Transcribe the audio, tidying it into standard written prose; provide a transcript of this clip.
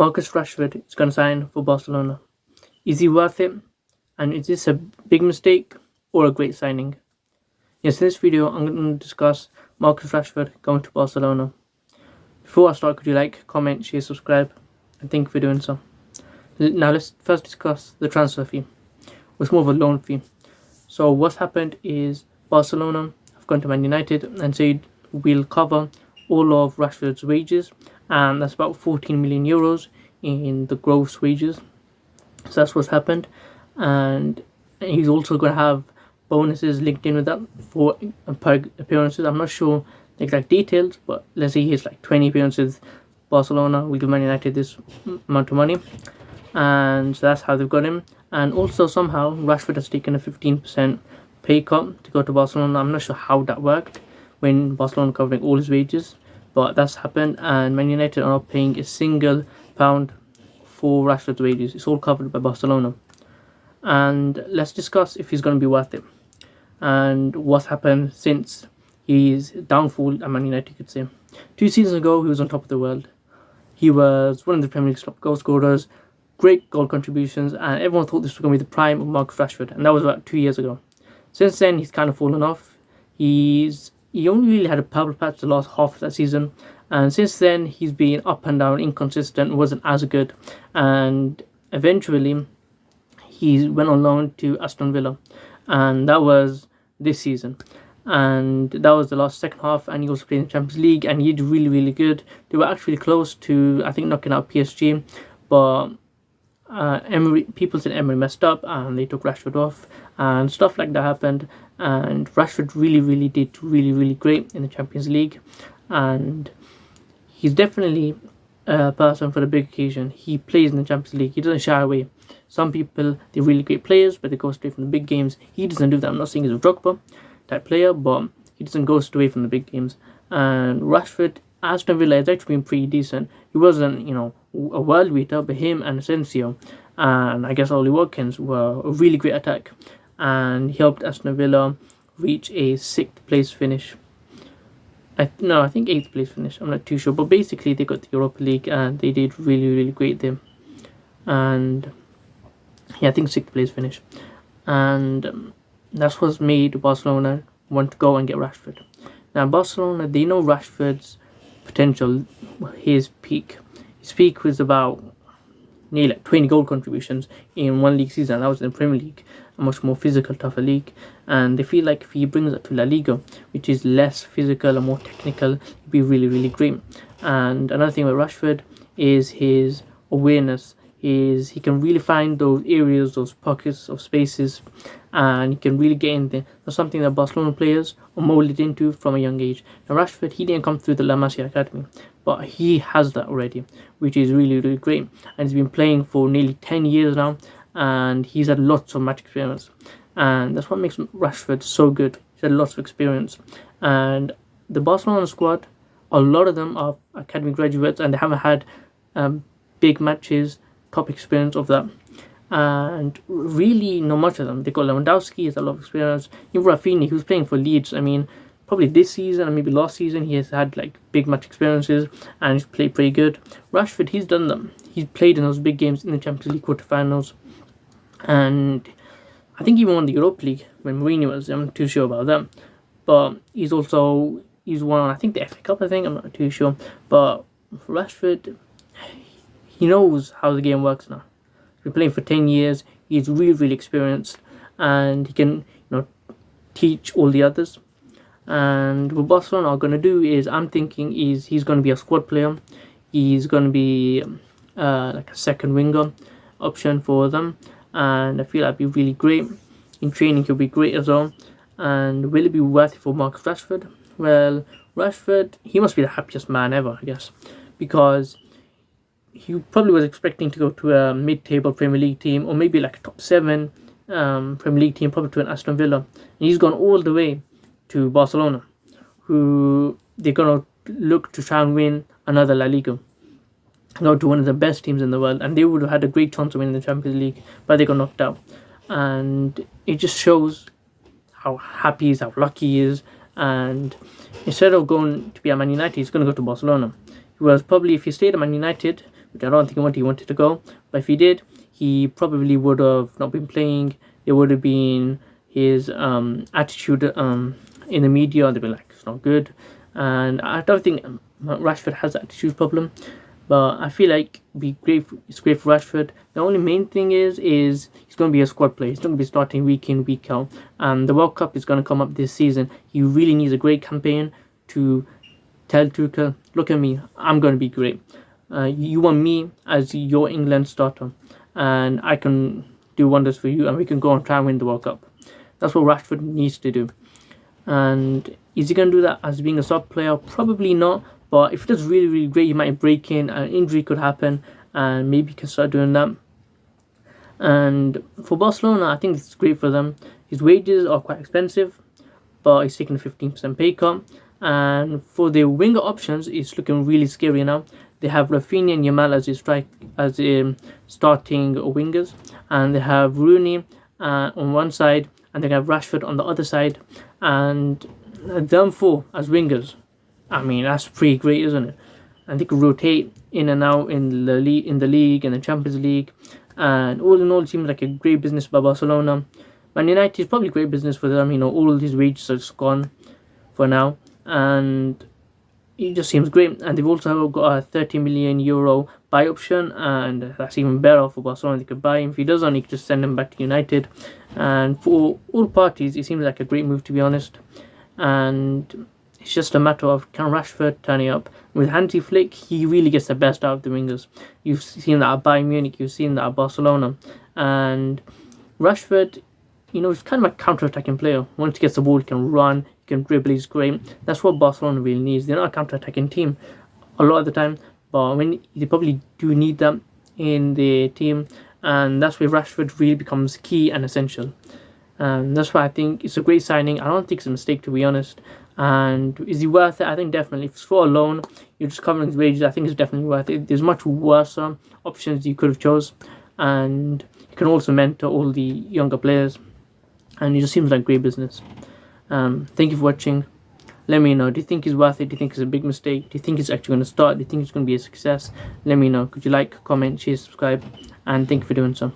Marcus Rashford is going to sign for Barcelona. Is he worth it? And is this a big mistake or a great signing? Yes, in this video, I'm going to discuss Marcus Rashford going to Barcelona. Before I start, could you like, comment, share, subscribe, and thank you for doing so. Now let's first discuss the transfer fee. It's more of a loan fee. So what's happened is Barcelona have gone to Man United and said we'll cover all of Rashford's wages, and that's about 14 million euros in the gross wages. So that's what's happened, and he's also going to have bonuses linked in with that for per appearances. I'm not sure the exact details, but let's say he has like 20 appearances. Barcelona will give Man United this amount of money, and so that's how they've got him. And also somehow Rashford has taken a 15% pay cut to go to Barcelona. I'm not sure how that worked when Barcelona covering all his wages, but that's happened, and Man United are not paying a single pound for Rashford's wages. It's all covered by Barcelona. And let's discuss if he's going to be worth it and what's happened since his downfall at Man United, you could say. 2 seasons ago, he was on top of the world. He was one of the Premier League's top goal scorers, great goal contributions, and everyone thought this was going to be the prime of Marcus Rashford, and that was about 2 years ago. Since then, he's kind of fallen off. He only really had a purple patch the last half of that season, and since then he's been up and down, inconsistent, wasn't as good, and eventually he went on loan to Aston Villa, and that was this season, and that was the last second half, and he also played in the Champions League, and he did really good. They were actually close to, I think, knocking out PSG, but people said Emery messed up and they took Rashford off, and stuff like that happened, and Rashford really did really great in the Champions League, and he's definitely a person for the big occasion. He plays in the Champions League. He doesn't shy away. Some people, they're really great players, but they go straight from the big games. He doesn't do that. I'm not saying he's a Drogba type player, but he doesn't go straight away from the big games. And Rashford, Aston Villa has actually been pretty decent. He wasn't, a world beater, but him and Asensio and I guess Ollie Watkins were a really great attack, and he helped Aston Villa reach a 6th place finish. I think 8th place finish. I'm not too sure, but basically they got the Europa League and they did really great there. And yeah, I think 6th place finish, and that's what's made Barcelona want to go and get Rashford. Now Barcelona, they know Rashford's potential. His peak was about nearly 20 goal contributions in one league season. That was in the Premier League, a much more physical, tougher league, and they feel like if he brings it to La Liga, which is less physical and more technical, it'd be really great. And another thing with Rashford is his awareness. He can really find those areas, those pockets of spaces, and he can really get in there. That's something that Barcelona players are molded into from a young age. Now Rashford, he didn't come through the La Masia Academy, but he has that already, which is really great. And he's been playing for nearly 10 years now, and he's had lots of match experience, and that's what makes Rashford so good. He's had lots of experience, and the Barcelona squad, a lot of them are academy graduates, and they haven't had big matches, top experience of that, and really not much of them. They got Lewandowski, has a lot of experience. Even Rafinha, he was playing for Leeds. I mean, probably this season and maybe last season he has had like big match experiences and he's played pretty good. Rashford, he's done them. He's played in those big games in the Champions League quarterfinals, and I think he even won the Europa League when Mourinho was. I'm not too sure about that, but he's won, I think, the FA Cup. I'm not too sure, but Rashford, he knows how the game works now. He's been playing for 10 years. He's really experienced, and he can teach all the others. And what Barcelona are going to do is, I'm thinking, is he's going to be a squad player. He's going to be like a second winger option for them, and I feel that'd be really great. In training he'll be great as well. And will it be worth it for Marcus Rashford? Well, Rashford, he must be the happiest man ever, I guess, because he probably was expecting to go to a mid-table Premier League team, or maybe like a top 7 Premier League team, probably to an Aston Villa, and he's gone all the way to Barcelona, who they're going to look to try and win another La Liga, go to one of the best teams in the world, and they would have had a great chance of winning the Champions League, but they got knocked out. And it just shows how happy he is, how lucky he is, and instead of going to be at Man United, he's going to go to Barcelona. Whereas probably if he stayed at Man United, which I don't think he wanted to go. But if he did, he probably would have not been playing. There would have been his attitude in the media. They'd be like, it's not good. And I don't think Rashford has an attitude problem. But I feel like it's great for Rashford. The only main thing is he's going to be a squad player. He's not going to be starting week in, week out. And the World Cup is going to come up this season. He really needs a great campaign to tell Tuchel, look at me, I'm going to be great. You want me as your England starter, and I can do wonders for you, and we can go and try and win the World Cup. That's what Rashford needs to do. And is he going to do that as being a sub player? Probably not. But if he does really, really great, he might break in. An injury could happen, and maybe he can start doing that. And for Barcelona, I think it's great for them. His wages are quite expensive, but he's taking a 15% pay cut. And for the winger options, it's looking really scary now. They have Rafinha and Yamal as starting wingers, and they have Rooney on one side, and they have Rashford on the other side, and them four as wingers. I mean, that's pretty great, isn't it? And they could rotate in and out in the league and the Champions League. And all in all, it seems like a great business by Barcelona. Man United is probably great business for them. All these wages are just gone for now. And it just seems great. And they've also got a 30 million euro buy option. And that's even better for Barcelona. They could buy him. If he doesn't, he could just send him back to United. And for all parties, it seems like a great move, to be honest. And it's just a matter of can Rashford turning up. With Hansi Flick, he really gets the best out of the wingers. You've seen that at Bayern Munich, you've seen that at Barcelona. And Rashford, he's kind of a counter-attacking player. Once he gets the ball, he can run, he can dribble, he's great. That's what Barcelona really needs. They're not a counter-attacking team a lot of the time, but when they probably do need that in the team. And that's where Rashford really becomes key and essential. And that's why I think it's a great signing. I don't think it's a mistake, to be honest. And is he worth it? I think definitely. If it's for a loan, you're just covering his wages, I think it's definitely worth it. There's much worse options you could have chose. And he can also mentor all the younger players. And it just seems like great business. Thank you for watching. Let me know. Do you think he's worth it? Do you think it's a big mistake? Do you think he's actually going to start? Do you think it's going to be a success? Let me know. Could you like, comment, share, subscribe? And thank you for doing so.